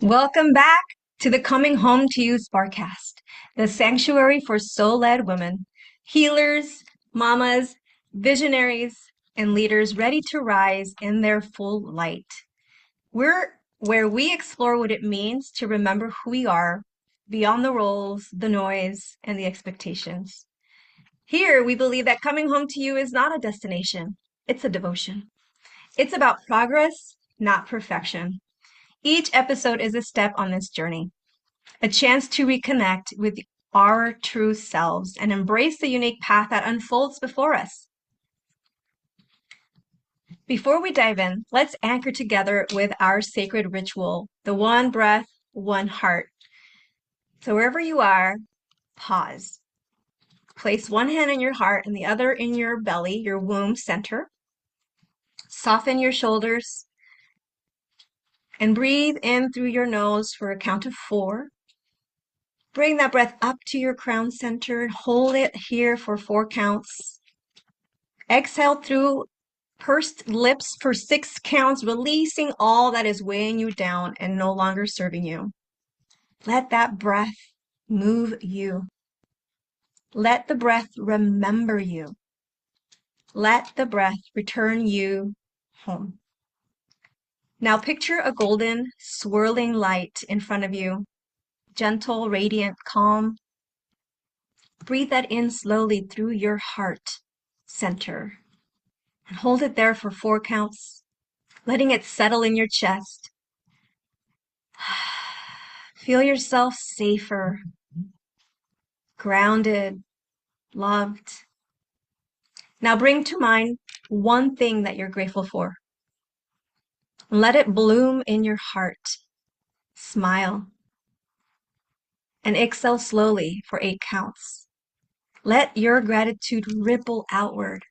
Welcome back to the Coming Home to You Sparkcast, the sanctuary for soul-led women, healers, mamas, visionaries, and leaders ready to rise in their full light. We're where we explore what it means to remember who we are beyond the roles, the noise, and the expectations. Here, we believe that coming home to you is not a destination, it's a devotion. It's about progress, not perfection. Each episode is a step on this journey, a chance to reconnect with our true selves and embrace the unique path that unfolds before us. Before we dive in, let's anchor together with our sacred ritual, the one breath, one heart. So wherever you are, pause. Place one hand in your heart and the other in your belly, your womb center. Soften your shoulders and breathe in through your nose for a count of 4. Bring that breath up to your crown center and hold it here for 4 counts. Exhale through pursed lips for 6 counts, releasing all that is weighing you down and no longer serving you. Let that breath move you. Let the breath remember you. Let the breath return you home. Now picture a golden, swirling light in front of you, gentle, radiant, calm. Breathe that in slowly through your heart center and hold it there for 4 counts, letting it settle in your chest. Feel yourself safer, grounded, loved. Now bring to mind one thing that you're grateful for. Let it bloom in your heart. Smile and exhale slowly for 8 counts. Let your gratitude ripple outward.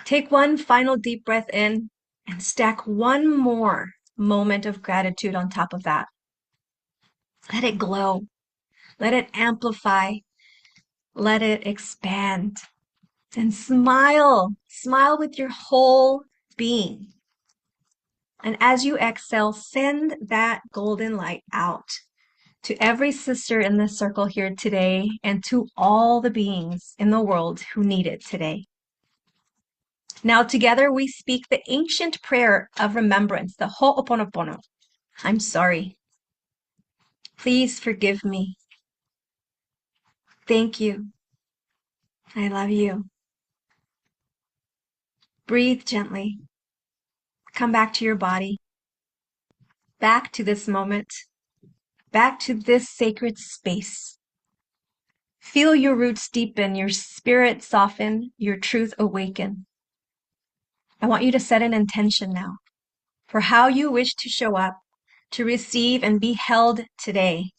Take one final deep breath in and stack one more moment of gratitude on top of that. Let it glow. Let it amplify. Let it expand. And smile. Smile with your whole being. And as you exhale, send that golden light out to every sister in this circle here today and to all the beings in the world who need it today. Now together we speak the ancient prayer of remembrance, the Ho'oponopono. I'm sorry. Please forgive me. Thank you. I love you. Breathe gently. Come back to your body. Back to this moment. Back to this sacred space. Feel your roots deepen, your spirit soften, your truth awaken. I want you to set an intention now for how you wish to show up, to receive and be held today.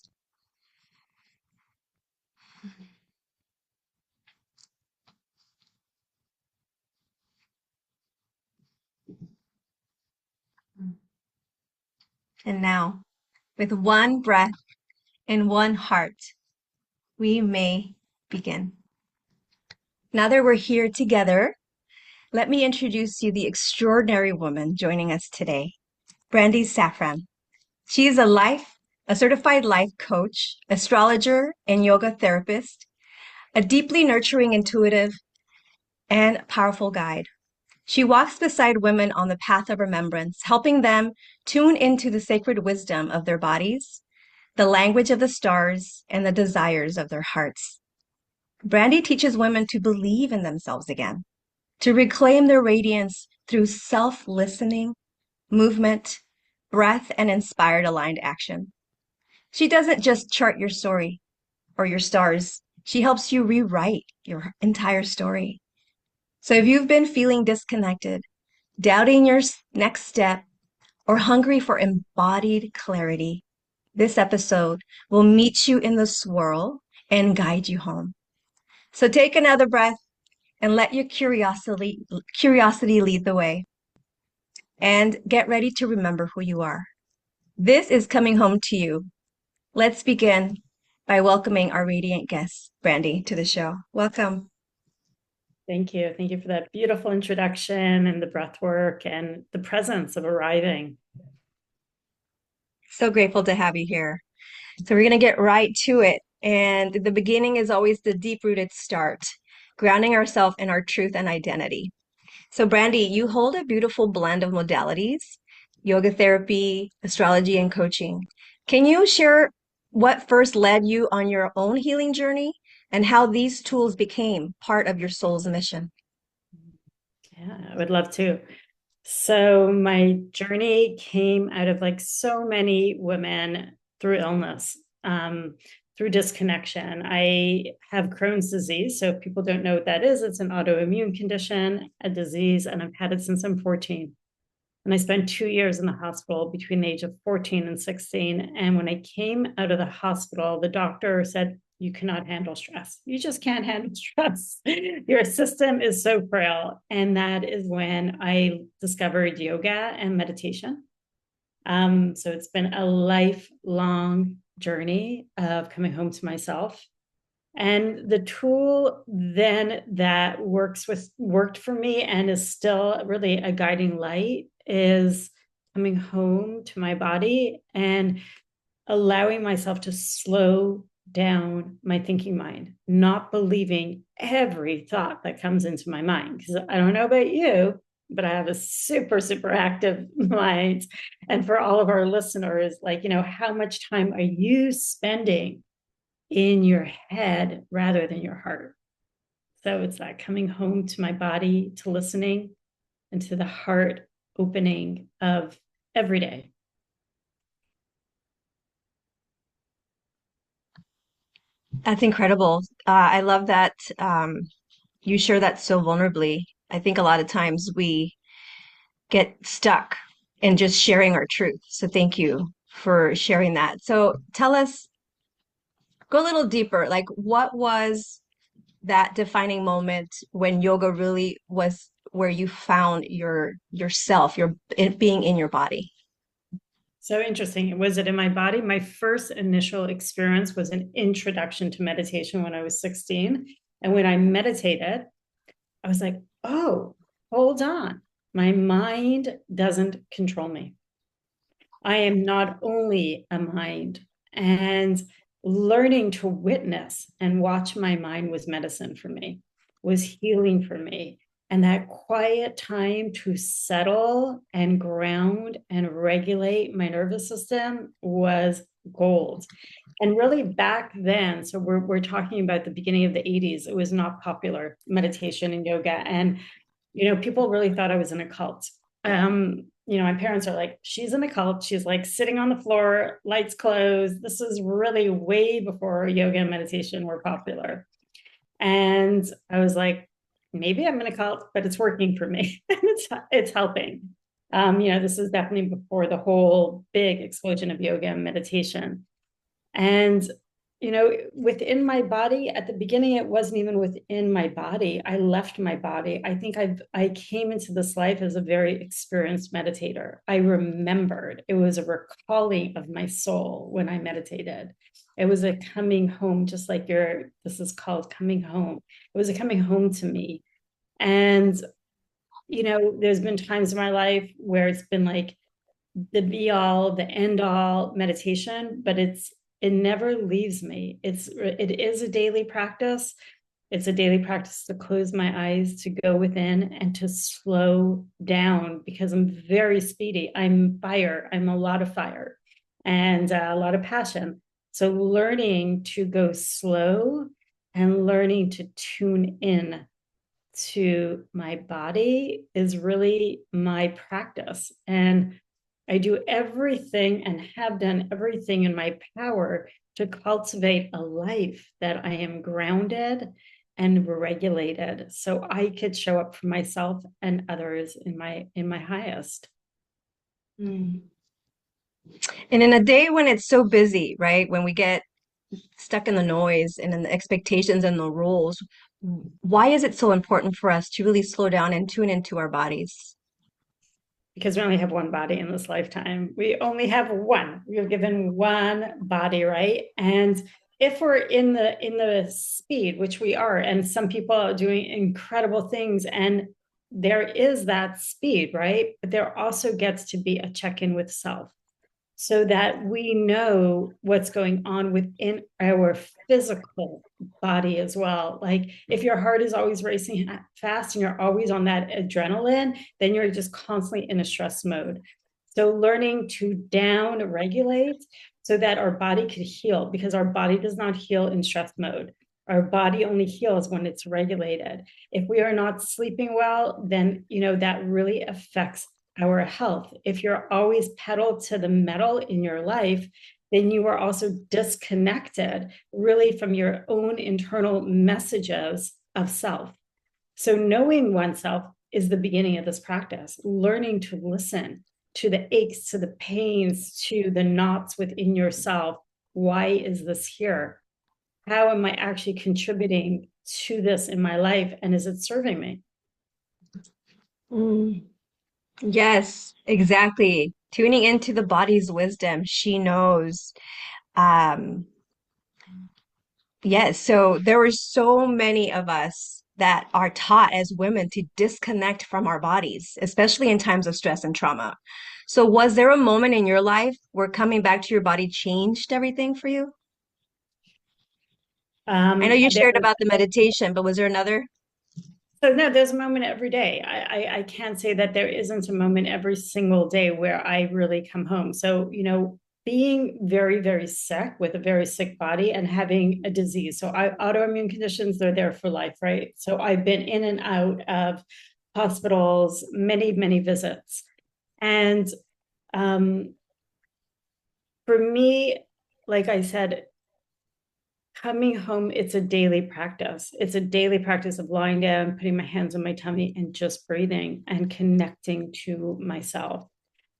And now, with one breath and one heart, we may begin. Now that we're here together, let me introduce you the extraordinary woman joining us today, Brandy Saffron. She is a certified life coach, astrologer, and yoga therapist, a deeply nurturing, intuitive, and powerful guide. She walks beside women on the path of remembrance, helping them tune into the sacred wisdom of their bodies, the language of the stars, and the desires of their hearts. Brandee teaches women to believe in themselves again, to reclaim their radiance through self-listening, movement, breath, and inspired aligned action. She doesn't just chart your story or your stars. She helps you rewrite your entire story. So if you've been feeling disconnected, doubting your next step, or hungry for embodied clarity, this episode will meet you in the swirl and guide you home. So take another breath and let your curiosity lead the way. And get ready to remember who you are. This is Coming Home to You. Let's begin by welcoming our radiant guest, Brandee, to the show. Welcome. Thank you. Thank you for that beautiful introduction and the breath work and the presence of arriving. So grateful to have you here. So we're going to get right to it. And the beginning is always the deep-rooted start, grounding ourselves in our truth and identity. So Brandee, you hold a beautiful blend of modalities, yoga therapy, astrology, and coaching. Can you share what first led you on your own healing journey and how these tools became part of your soul's mission? Yeah, I would love to. So my journey came out of like so many women through illness, through disconnection. I have Crohn's disease. So if people don't know what that is, it's an autoimmune condition, a disease, and I've had it since I'm 14. And I spent 2 years in the hospital between the age of 14 and 16. And when I came out of the hospital, the doctor said, "You cannot handle stress. You just can't handle stress. Your system is so frail." And that is when I discovered yoga and meditation. So it's been a lifelong journey of coming home to myself. And the tool then that worked for me and is still really a guiding light is coming home to my body and allowing myself to slow down my thinking mind, not believing every thought that comes into my mind. Because I don't know about you, but I have a super, super active mind. And for all of our listeners, like, how much time are you spending in your head rather than your heart? So it's that coming home to my body, to listening, and to the heart opening of every day. That's incredible. I love that you share that so vulnerably. I think a lot of times we get stuck in just sharing our truth. So thank you for sharing that. So tell us, go a little deeper. Like, what was that defining moment when yoga really was where you found yourself, being in your body? So interesting. Was it in my body? My first initial experience was an introduction to meditation when I was 16. And when I meditated, I was like, oh, hold on. My mind doesn't control me. I am not only a mind. And learning to witness and watch my mind was medicine for me, was healing for me. And that quiet time to settle and ground and regulate my nervous system was gold. And really back then, so we're talking about the beginning of the 80s, it was not popular, meditation and yoga. And people really thought I was in a cult. My parents are like, "She's in a cult. She's like sitting on the floor, lights closed." This is really way before yoga and meditation were popular. And I was like, maybe I'm in a cult, but it's working for me. It's helping. This is definitely before the whole big explosion of yoga and meditation. And within my body, at the beginning, it wasn't even within my body. I left my body. I think I came into this life as a very experienced meditator. I remembered it was a recalling of my soul when I meditated. It was a coming home, just like this is called coming home. It was a coming home to me. And there's been times in my life where it's been like the be all, the end all meditation, but it never leaves me. It is a daily practice. It's a daily practice to close my eyes, to go within and to slow down because I'm very speedy. I'm fire. I'm a lot of fire and a lot of passion. So learning to go slow and learning to tune in to my body is really my practice. And I do everything and have done everything in my power to cultivate a life that I am grounded and regulated so I could show up for myself and others in my highest. Mm. And in a day when it's so busy, right? When we get stuck in the noise and in the expectations and the rules, why is it so important for us to really slow down and tune into our bodies? Because we only have one body in this lifetime. We only have one. We are given one body, right? And if we're in the speed, which we are, and some people are doing incredible things, and there is that speed, right? But there also gets to be a check-in with self. so that we know what's going on within our physical body as well. Like if your heart is always racing fast and you're always on that adrenaline, then you're just constantly in a stress mode. So learning to down regulate so that our body could heal, because our body does not heal in stress mode. Our body only heals when it's regulated. If we are not sleeping well, then that really affects our health. If you're always pedal to the metal in your life, then you are also disconnected really from your own internal messages of self. So knowing oneself is the beginning of this practice, learning to listen to the aches, to the pains, to the knots within yourself. Why is this here? How am I actually contributing to this in my life? And is it serving me? Mm. Yes, exactly. Tuning into the body's wisdom. She knows. Um, yes, so there were so many of us that are taught as women to disconnect from our bodies, especially in times of stress and trauma. So was there a moment in your life where coming back to your body changed everything for you? I know you There shared about the meditation, but was there another? So no, there's a moment every day. I can't say that there isn't a moment every single day where I really come home. So, being very, very sick with a very sick body and having a disease. So autoimmune conditions, they're there for life, right? So I've been in and out of hospitals, many, many visits. And um, for me, like I said, coming home, it's a daily practice. It's a daily practice of lying down, putting my hands on my tummy, and just breathing and connecting to myself.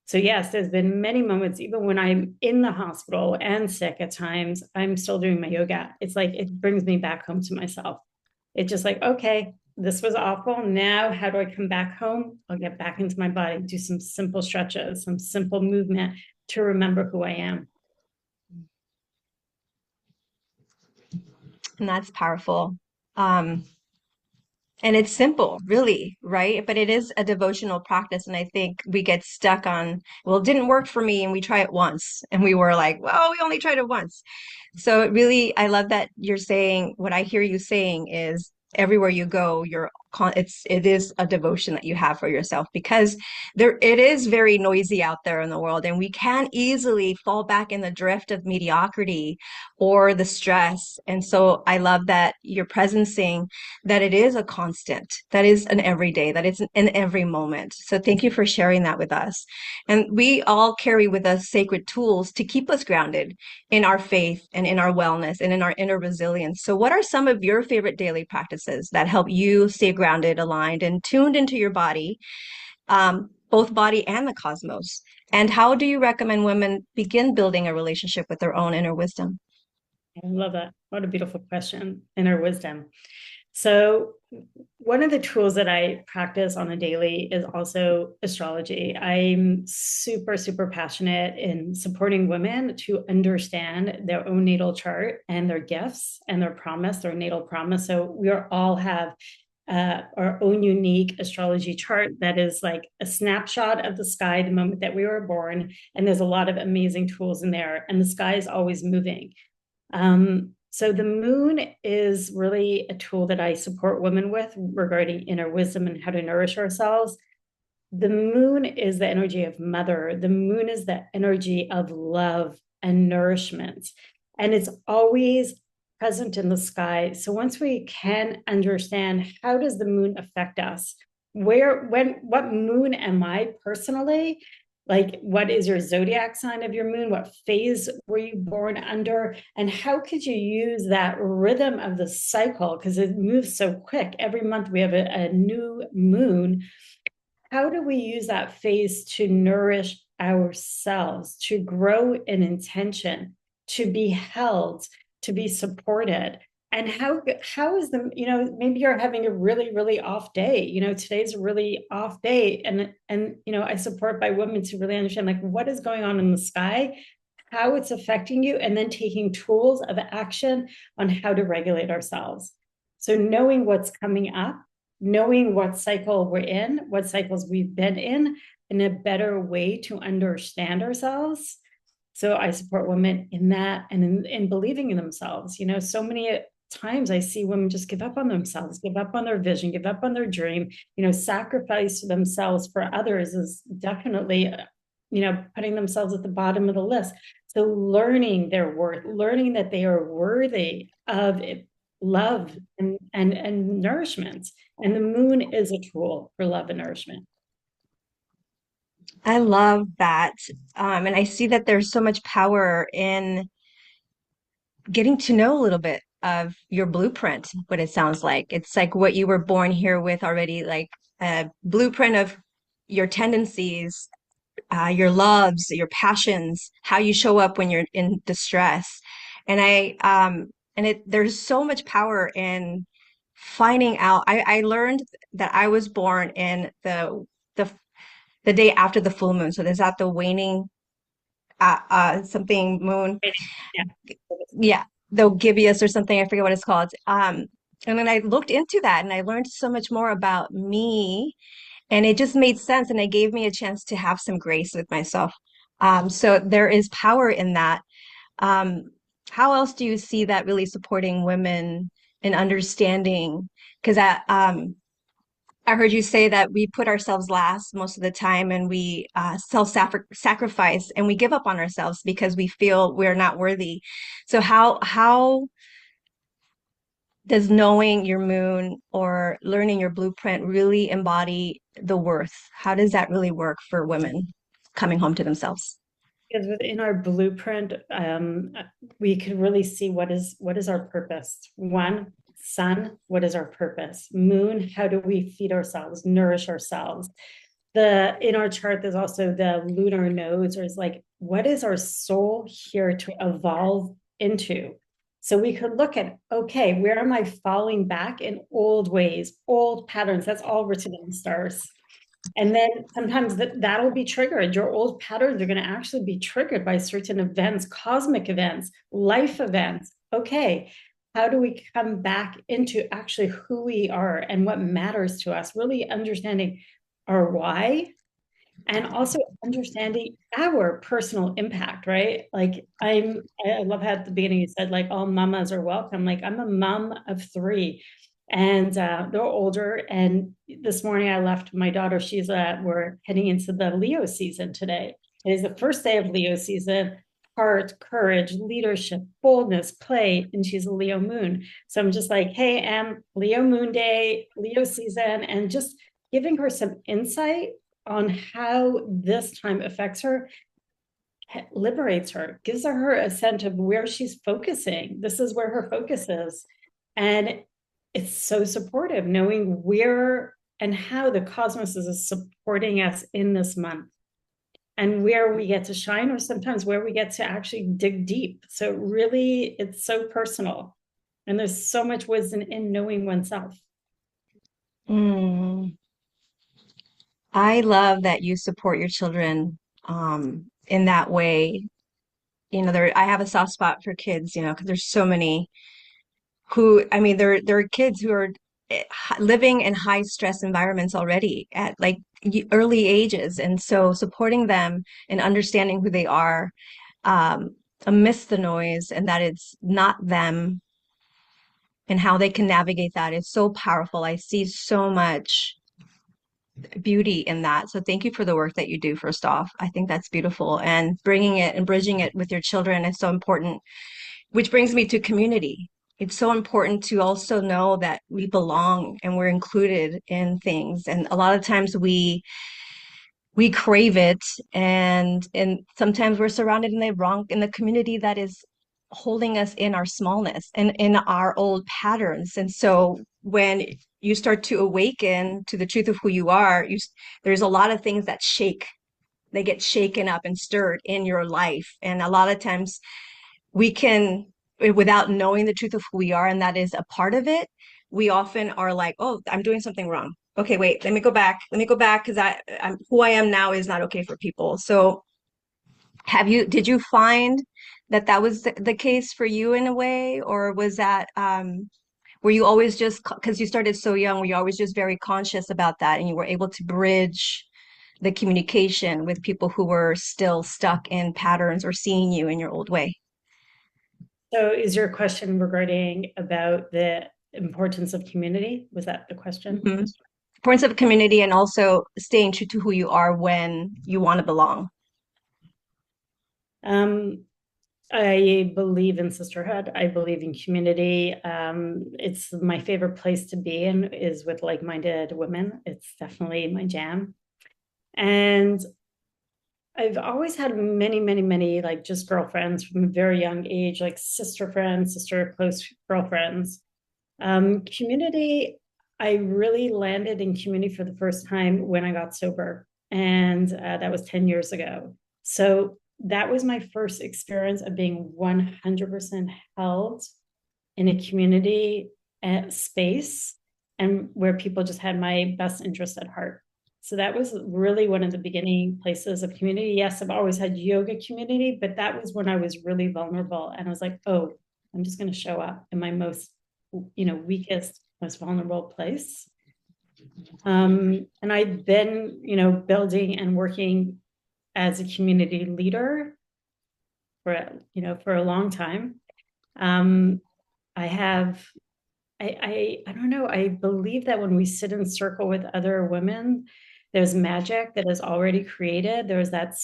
So, yes, there's been many moments, even when I'm in the hospital and sick at times, I'm still doing my yoga. It's like it brings me back home to myself. It's just like, okay, this was awful. Now, how do I come back home? I'll get back into my body, do some simple stretches, some simple movement to remember who I am. And that's powerful. Um, And it's simple, really, right? But it is a devotional practice. And I think we get stuck on, well, it didn't work for me. And we try it once. And we were like, well, we only tried it once. So it really, I love that you're saying, what I hear you saying is everywhere you go, it is a devotion that you have for yourself because it is very noisy out there in the world and we can easily fall back in the drift of mediocrity or the stress. And so I love that you're presencing that it is a constant, that is an everyday, that it's in every moment. So thank you for sharing that with us. And we all carry with us sacred tools to keep us grounded in our faith and in our wellness and in our inner resilience. So, what are some of your favorite daily practices that help you stay grounded, aligned, and tuned into your body, both body and the cosmos? And how do you recommend women begin building a relationship with their own inner wisdom? I love that. What a beautiful question. Inner wisdom. So, one of the tools that I practice on a daily is also astrology. I'm super, super passionate in supporting women to understand their own natal chart and their gifts and their promise, their natal promise. So, we all have our own unique astrology chart that is like a snapshot of the sky the moment that we were born. And there's a lot of amazing tools in there, and the sky is always moving. So the moon is really a tool that I support women with regarding inner wisdom and how to nourish ourselves. The moon is the energy of mother. The moon is the energy of love and nourishment. And it's always present in the sky. So once we can understand how does the moon affect us, what moon am I personally? Like, what is your zodiac sign of your moon? What phase were you born under? And how could you use that rhythm of the cycle? Because it moves so quick. Every month we have a new moon. How do we use that phase to nourish ourselves, to grow in intention, to be held, to be supported? And how is maybe you're having a really, really off day. Today's a really off day. And I support by women to really understand like what is going on in the sky, how it's affecting you, and then taking tools of action on how to regulate ourselves. So knowing what's coming up, knowing what cycle we're in, what cycles we've been in a better way to understand ourselves So I support women in that and in believing in themselves. So many times I see women just give up on themselves, give up on their vision, give up on their dream, sacrifice themselves for others is definitely, putting themselves at the bottom of the list. So learning their worth, learning that they are worthy of love and nourishment. And the moon is a tool for love and nourishment. I love that. And I see that there's so much power in getting to know a little bit of your blueprint, what it sounds like. It's like what you were born here with already, like a blueprint of your tendencies, your loves, your passions, how you show up when you're in distress. There's so much power in finding out. I learned that I was born in the the day after the full moon. So there's that the waning something moon. Yeah. Yeah, the gibbous or something. I forget what it's called. And then I looked into that and I learned so much more about me, and it just made sense, and it gave me a chance to have some grace with myself. So there is power in that. Um, how else do you see that really supporting women in understanding? Because I heard you say that we put ourselves last most of the time, and we self-sacrifice, and we give up on ourselves because we feel we're not worthy. So how does knowing your moon or learning your blueprint really embody the worth? How does that really work for women coming home to themselves? Because within our blueprint, we could really see what is our purpose. One, sun, what is our purpose? Moon, how do we feed ourselves, nourish ourselves? In our chart, there's also the lunar nodes, or is like, what is our soul here to evolve into? So we could look at, okay, where am I falling back in old ways, old patterns? That's all written in the stars. And then sometimes that'll be triggered. Your old patterns are going to actually be triggered by certain events, cosmic events, life events. Okay, how do we come back into actually who we are and what matters to us? Really understanding our why, and also understanding our personal impact, right? Like I love how at the beginning you said like all mamas are welcome. Like I'm a mom of three, and they're older. And this morning I left my daughter. We're heading into the Leo season today. It is the first day of Leo season. Heart, courage, leadership, boldness, play, and she's a Leo moon. So I'm just like, hey, Leo moon day, Leo season, and just giving her some insight on how this time affects her, liberates her, gives her a sense of where she's focusing. This is where her focus is. And it's so supportive knowing where and how the cosmos is supporting us in this month, and where we get to shine, or sometimes where we get to actually dig deep. So really, it's so personal. And there's so much wisdom in knowing oneself. Mm, I love that you support your children in that way. I have a soft spot for kids, because there's so many who, I mean, there are kids who are living in high stress environments already at like early ages. And so supporting them and understanding who they are amidst the noise, and that it's not them, and how they can navigate that is so powerful. I see so much beauty in that. So thank you for the work that you do, first off. I think that's beautiful. And bringing it and bridging it with your children is so important, which brings me to community. It's so important to also know that we belong and we're included in things. And a lot of times we crave it, and sometimes we're surrounded in the community that is holding us in our smallness and in our old patterns. And so when you start to awaken to the truth of who you are, there's a lot of things that shake. They get shaken up and stirred in your life. And a lot of times we can, without knowing the truth of who we are, and that is a part of it, we often are like, oh, I'm doing something wrong. Okay, wait, let me go back. Let me go back, because I'm who I am now is not okay for people. So did you find that that was the case for you in a way, or was that, were you always just, because you started so young, were you always just very conscious about that and you were able to bridge the communication with people who were still stuck in patterns or seeing you in your old way. So is your question regarding about the importance of community? Was that the question? Mhm. Importance of community and also staying true to who you are when you want to belong. Um, I believe in sisterhood. I believe in community. It's my favorite place to be in is with like-minded women. It's definitely my jam. And I've always had many, many, many like just girlfriends from a very young age, like sister friends, sister close girlfriends. Community, I really landed in community for the first time when I got sober, and that was 10 years ago. So that was my first experience of being 100% held in a community space and where people just had my best interest at heart. So that was really one of the beginning places of community. Yes, I've always had yoga community, but that was when I was really vulnerable. And I was like, oh, I'm just going to show up in my most, weakest, most vulnerable place. And I've been, building and working as a community leader for a long time. Um, I have I don't know. I believe that when we sit in circle with other women, there's magic that is already created. There's that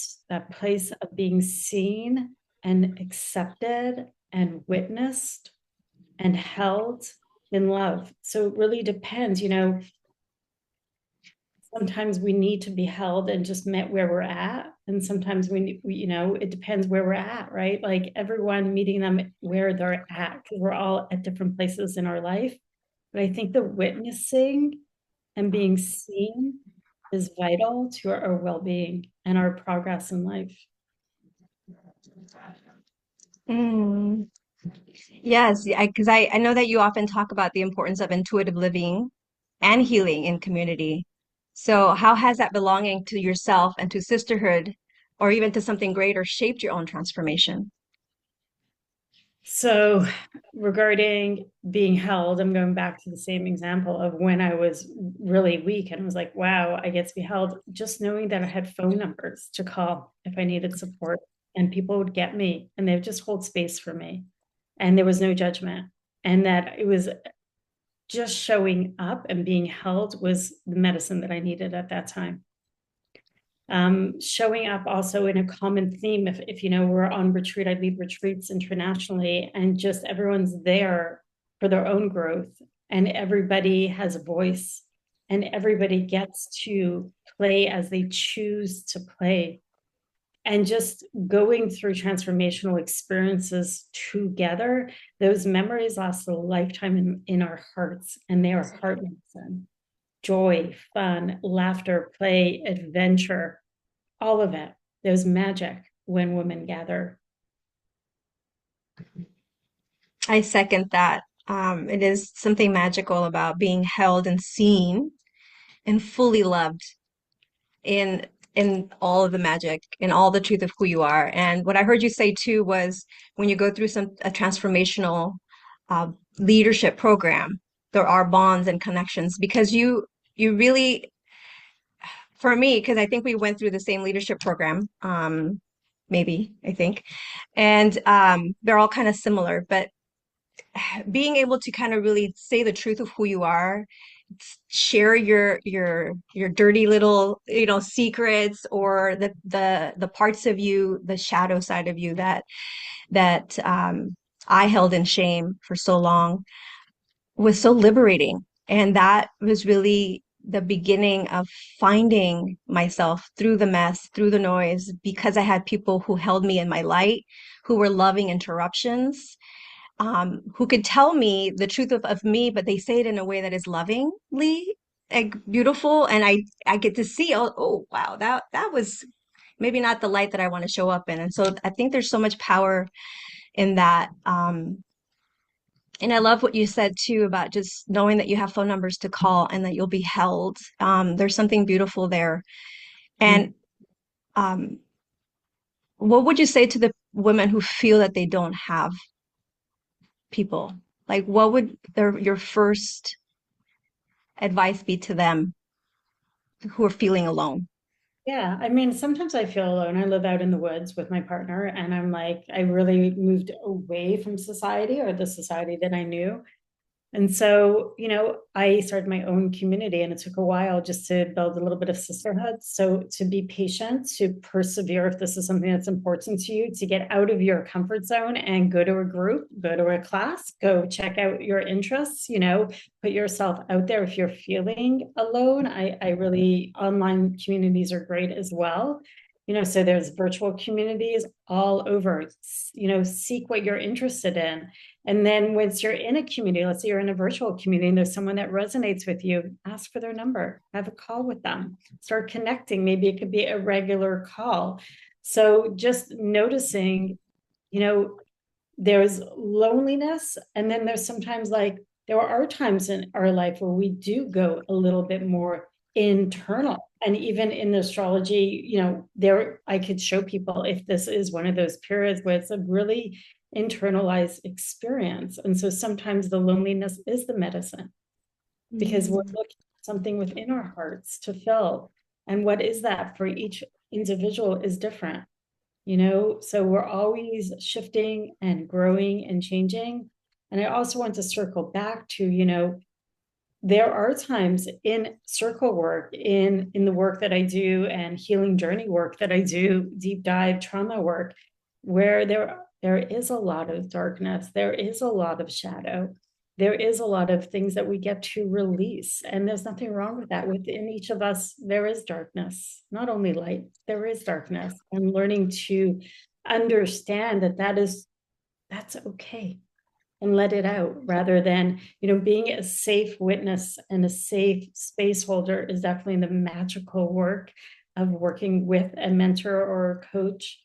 place of being seen and accepted and witnessed and held in love. So it really depends, sometimes we need to be held and just met where we're at. And sometimes it depends where we're at, right? Like everyone meeting them where they're at, because we're all at different places in our life. But I think the witnessing and being seen is vital to our well-being and our progress in life. Mm. Yes, because I know that you often talk about the importance of intuitive living and healing in community. So, how has that belonging to yourself and to sisterhood, or even to something greater, shaped your own transformation? So, regarding being held, I'm going back to the same example of when I was really weak and I was like, wow, I get to be held. Just knowing that I had phone numbers to call if I needed support and people would get me and they would just hold space for me. And there was no judgment. And that it was just showing up and being held was the medicine that I needed at that time. Showing up also in a common theme. If we're on retreat, I lead retreats internationally, and just everyone's there for their own growth, and everybody has a voice, and everybody gets to play as they choose to play. And just going through transformational experiences together, those memories last a lifetime in our hearts, and they are heart medicine. Joy, fun, laughter, play, adventure, all of it. There's magic when women gather. I second that. It is something magical about being held and seen and fully loved in all of the magic, in all the truth of who you are. And what I heard you say too was when you go through a transformational uh, leadership program, there are bonds and connections because you really, for me, because I think we went through the same leadership program, maybe I think, and they're all kind of similar, but being able to kind of really say the truth of who you are, share your dirty little, secrets or the parts of you, the shadow side of you that I held in shame for so long was so liberating. And that was really the beginning of finding myself through the mess, through the noise, because I had people who held me in my light, who were loving interruptions, who could tell me the truth of me, but they say it in a way that is lovingly like beautiful. And I get to see, oh wow, that was maybe not the light that I want to show up in. And so I think there's so much power in that. And I love what you said too about just knowing that you have phone numbers to call and that you'll be held. There's something beautiful there. And um, what would you say to the women who feel that they don't have people? Like, what would your first advice be to them who are feeling alone? Yeah, I mean, sometimes I feel alone. I live out in the woods with my partner, and I'm like, I really moved away from society or the society that I knew. And so, I started my own community and it took a while just to build a little bit of sisterhood. So, to be patient, to persevere if this is something that's important to you, to get out of your comfort zone and go to a group, go to a class, go check out your interests, put yourself out there if you're feeling alone. I really, online communities are great as well. So there's virtual communities all over, seek what you're interested in. And then once you're in a community, let's say you're in a virtual community and there's someone that resonates with you, ask for their number, have a call with them, start connecting. Maybe it could be a regular call. So just noticing, you know, there's loneliness. And then there's sometimes like, there are times in our life where we do go a little bit more internal. And even in astrology, there I could show people if this is one of those periods where it's a really internalized experience. And so sometimes the loneliness is the medicine because we're Mm. looking for something within our hearts to fill. And what is that for each individual is different, so we're always shifting and growing and changing. And I also want to circle back to, there are times in circle work, in the work that I do and healing journey work that I do, deep dive trauma work, where there is a lot of darkness, there is a lot of shadow, there is a lot of things that we get to release, and there's nothing wrong with that. Within each of us there is darkness, not only light, there is darkness, and learning to understand that's okay and let it out rather than, being a safe witness and a safe space holder is definitely the magical work of working with a mentor or a coach.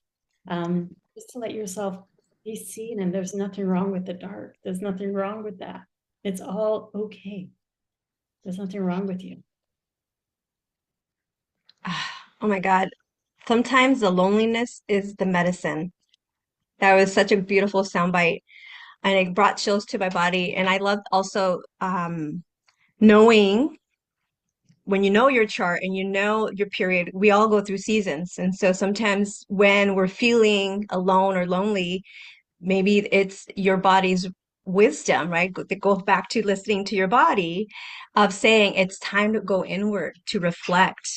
Just to let yourself be seen, and there's nothing wrong with the dark. There's nothing wrong with that. It's all okay. There's nothing wrong with you. Oh my God. Sometimes the loneliness is the medicine. That was such a beautiful soundbite, and it brought chills to my body. And I loved also knowing when you know your chart and you know your period, we all go through seasons. And so sometimes when we're feeling alone or lonely, maybe it's your body's wisdom, right? That goes back to listening to your body of saying it's time to go inward, to reflect,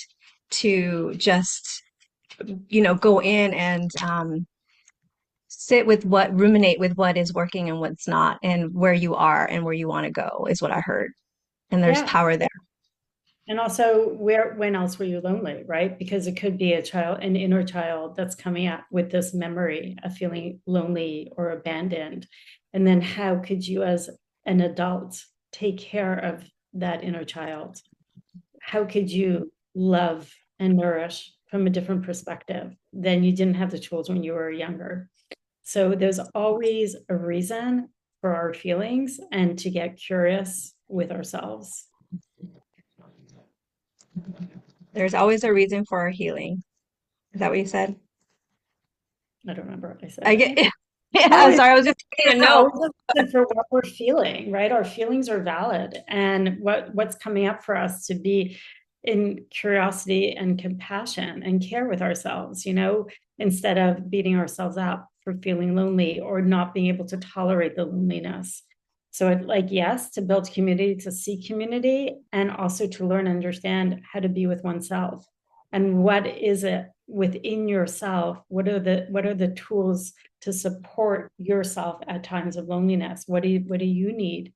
to just, go in and sit with ruminate with what is working and what's not, and where you are and where you want to go is what I heard. And there's Yeah. power there. And also, when else were you lonely, right? Because it could be an inner child that's coming up with this memory of feeling lonely or abandoned. And then how could you, as an adult, take care of that inner child? How could you love and nourish from a different perspective than you didn't have the tools when you were younger? So there's always a reason for our feelings and to get curious with ourselves. There's always a reason for our healing. Is that what you said? I don't remember what I said I get, now. yeah, I'm Always, sorry, I was just taking a yeah, note. always listen for what we're feeling, right? Our feelings are valid, and what's coming up for us to be in curiosity and compassion and care with ourselves, instead of beating ourselves up for feeling lonely or not being able to tolerate the loneliness. So I'd like, yes, to build community, to seek community, and also to learn and understand how to be with oneself. And what is it within yourself? What are the tools to support yourself at times of loneliness? What do you need?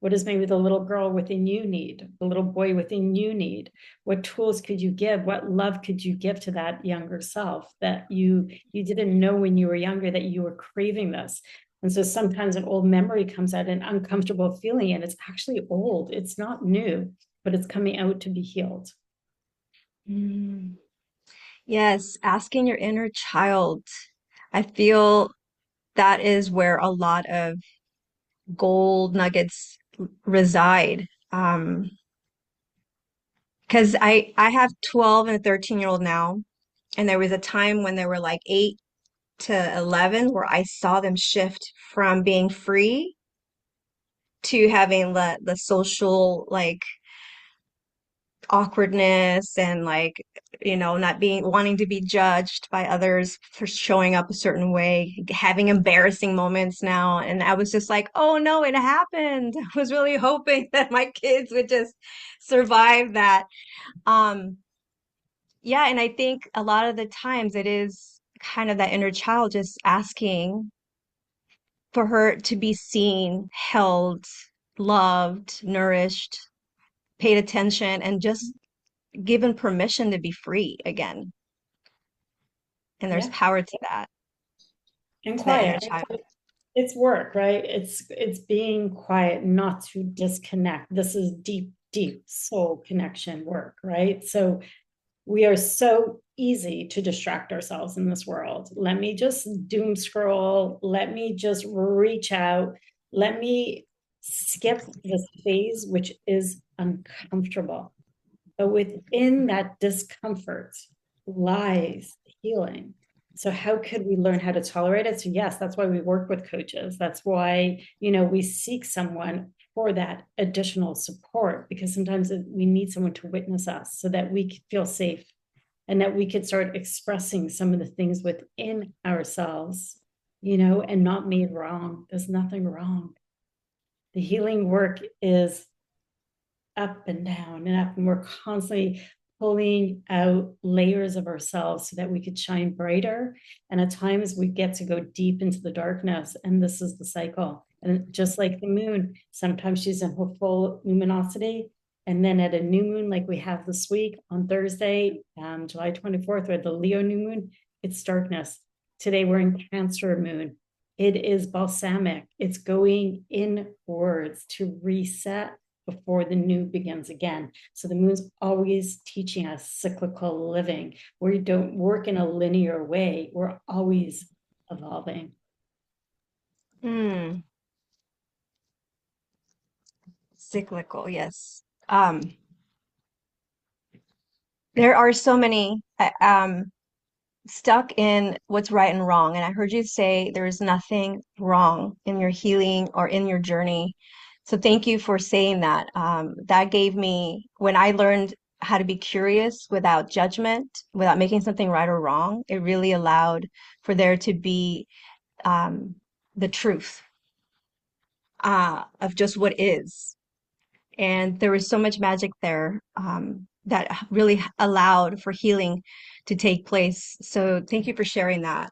What does maybe the little girl within you need? The little boy within you need? What tools could you give? What love could you give to that younger self that you didn't know when you were younger that you were craving this? And so sometimes an old memory comes out, an uncomfortable feeling, and it's actually old. It's not new, but it's coming out to be healed. Mm. Yes, asking your inner child. I feel that is where a lot of gold nuggets reside. Because I have 12 and a 13-year-old now, and there was a time when they were like 8 to 11 where I saw them shift from being free to having the social, like, awkwardness and like, not being wanting to be judged by others for showing up a certain way, having embarrassing moments now. And I was just like, oh no, it happened. I was really hoping that my kids would just survive that. Um, yeah, and I think a lot of the times it is kind of that inner child just asking for her to be seen, held, loved, nourished, paid attention, and just given permission to be free again. And there's Yeah. power to that, And to that inner quiet. child. It's work, right? It's being quiet, not to disconnect. This is deep, deep soul connection work, right? So we are so easy to distract ourselves in this world. Let me just doom scroll. Let me just reach out. Let me skip this phase, which is uncomfortable. But within that discomfort lies healing. So how could we learn how to tolerate it? So yes, that's why we work with coaches. That's why, we seek someone for that additional support, because sometimes we need someone to witness us so that we feel safe and that we could start expressing some of the things within ourselves, and not made wrong. There's nothing wrong. The healing work is up and down and up, and we're constantly pulling out layers of ourselves so that we could shine brighter. And at times we get to go deep into the darkness, and this is the cycle. And just like the moon, sometimes she's in her full luminosity, and then at a new moon like we have this week on Thursday, July 24th, or the Leo new moon, it's darkness. Today we're in Cancer moon. It is balsamic. It's going inwards to reset before the new begins again. So the moon's always teaching us cyclical living, where you don't work in a linear way. We're always evolving. Hmm. Cyclical, yes. There are so many stuck in what's right and wrong. And I heard you say there is nothing wrong in your healing or in your journey. So thank you for saying that. That gave me, when I learned how to be curious without judgment, without making something right or wrong, it really allowed for there to be um, the truth of just what is. And there was so much magic there that really allowed for healing to take place. So thank you for sharing that.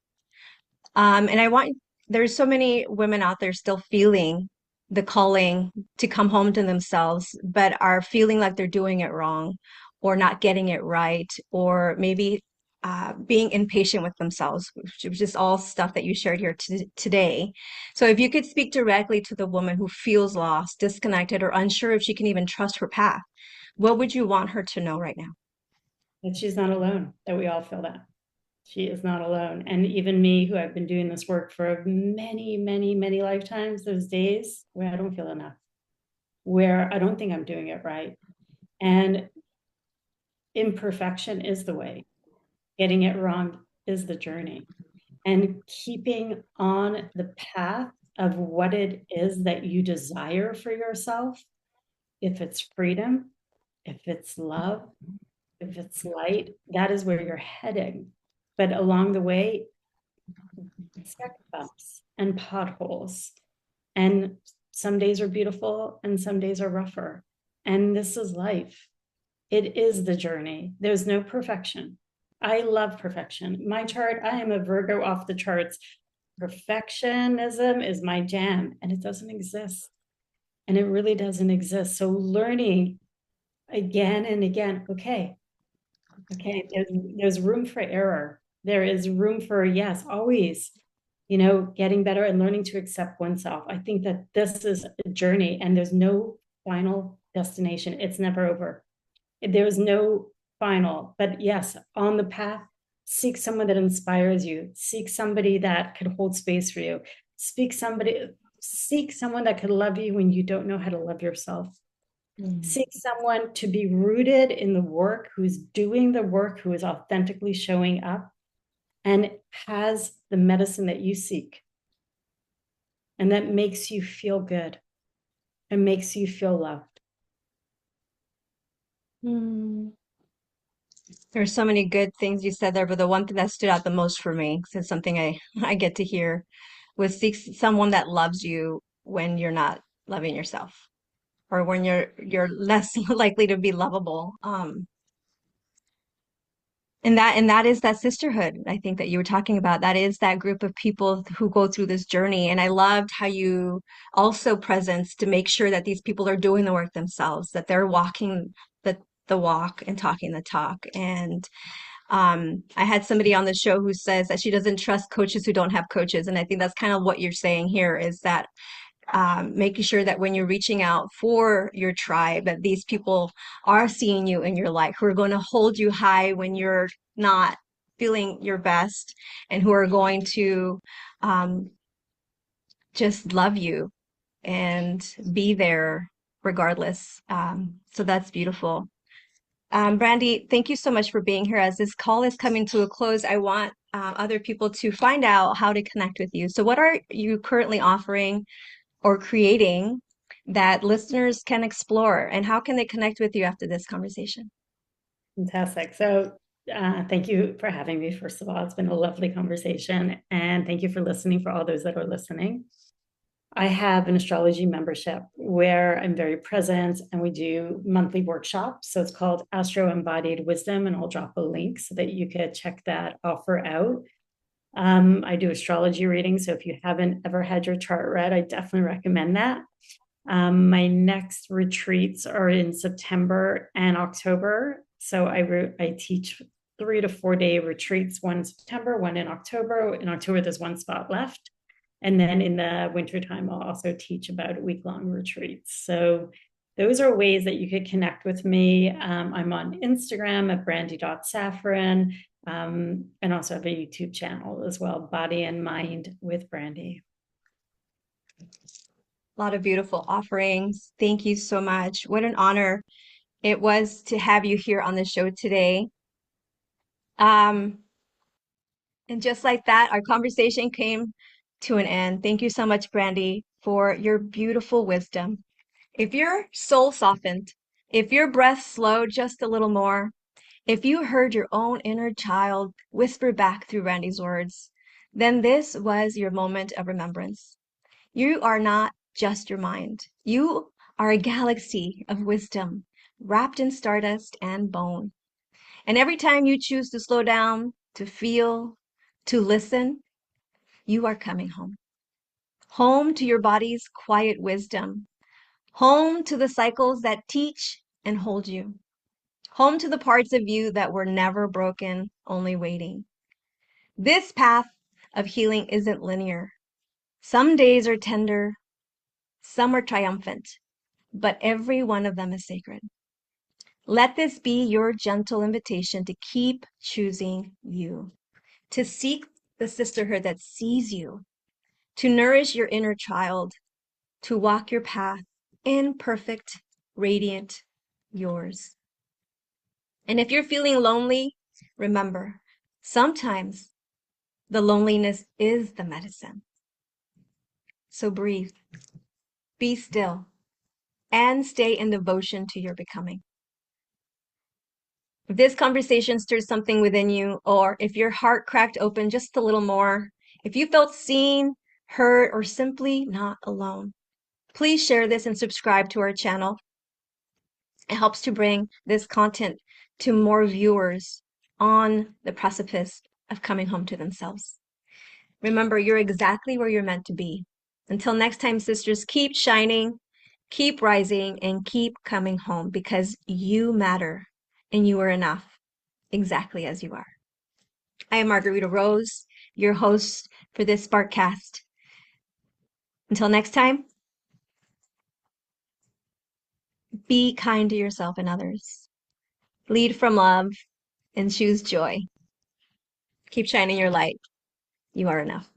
And there's so many women out there still feeling the calling to come home to themselves, but are feeling like they're doing it wrong or not getting it right, or maybe being impatient with themselves, which was just all stuff that you shared here today. So if you could speak directly to the woman who feels lost, disconnected, or unsure if she can even trust her path, what would you want her to know right now? That she's not alone, that we all feel that. She is not alone. And even me, who I've been doing this work for many, many, many lifetimes, those days where I don't feel enough, where I don't think I'm doing it right. And imperfection is the way. Getting it wrong is the journey. And keeping on the path of what it is that you desire for yourself, if it's freedom, if it's love, if it's light, that is where you're heading. But along the way, speck bumps and potholes. And some days are beautiful and some days are rougher. And this is life. It is the journey. There's no perfection. I love perfection. My chart, I am a Virgo off the charts. Perfectionism is my jam, and it doesn't exist. And it really doesn't exist. So learning again and again, okay, there's room for error. There is room for, yes, always, getting better and learning to accept oneself. I think that this is a journey and there's no final destination. It's never over. There's no final, but yes, on the path, seek someone that inspires you. Seek somebody that could hold space for you. Seek someone that could love you when you don't know how to love yourself. Seek someone to be rooted in the work, who's doing the work, who is authentically showing up and has the medicine that you seek. And that makes you feel good and makes you feel loved. Hmm. There's so many good things you said there, but the one thing that stood out the most for me, 'cause it's something I get to hear, was seek someone that loves you when you're not loving yourself, or when you're less likely to be lovable. And that is that sisterhood, I think, that you were talking about. That is that group of people who go through this journey. And I loved how you also presence to make sure that these people are doing the work themselves, that they're walking the walk and talking the talk. And I had somebody on the show who says that she doesn't trust coaches who don't have coaches. And I think that's kind of what you're saying here, is that making sure that when you're reaching out for your tribe, that these people are seeing you in your light, who are going to hold you high when you're not feeling your best, and who are going to um, just love you and be there regardless. So that's beautiful. Brandee, thank you so much for being here. As this call is coming to a close, I want other people to find out how to connect with you. So, what are you currently offering or creating that listeners can explore, and how can they connect with you after this conversation? Fantastic. So, thank you for having me. First of all, it's been a lovely conversation. And thank you for listening, for all those that are listening. I have an astrology membership where I'm very present and we do monthly workshops. So it's called Embodied Wisdom, and I'll drop a link so that you could check that offer out. I do astrology readings. So if you haven't ever had your chart read, I definitely recommend that. My next retreats are in September and October. So I teach 3 to 4 day retreats, one in September, one in October. In October, there's one spot left. And then in the wintertime, I'll also teach about a week-long retreats. So those are ways that you could connect with me. I'm on Instagram at brandy.saffron, and also have a YouTube channel as well, Body and Mind with Brandee. A lot of beautiful offerings. Thank you so much. What an honor it was to have you here on the show today. Um, and just like that, our conversation came to an end. Thank you so much, Brandee, for your beautiful wisdom. If your soul softened, if your breath slowed just a little more, if you heard your own inner child whisper back through Randy's words, then this was your moment of remembrance. You are not just your mind. You are a galaxy of wisdom wrapped in stardust and bone. And every time you choose to slow down, to feel, to listen, you are coming home. Home to your body's quiet wisdom. Home to the cycles that teach and hold you. Home to the parts of you that were never broken, only waiting. This path of healing isn't linear. Some days are tender, some are triumphant, but every one of them is sacred. Let this be your gentle invitation to keep choosing you, to seek the sisterhood that sees you, to nourish your inner child, to walk your path imperfect, radiant, yours. And if you're feeling lonely, remember, sometimes the loneliness is the medicine. So breathe, be still, and stay in devotion to your becoming. If this conversation stirs something within you, or if your heart cracked open just a little more, if you felt seen, heard, or simply not alone, please share this and subscribe to our channel. It helps to bring this content to more viewers on the precipice of coming home to themselves. Remember, you're exactly where you're meant to be. Until next time, sisters, keep shining, keep rising, and keep coming home, because you matter and you are enough exactly as you are. I am Margarita Rose, your host for this Sparkcast. Until next time, be kind to yourself and others. Lead from love and choose joy. Keep shining your light. You are enough.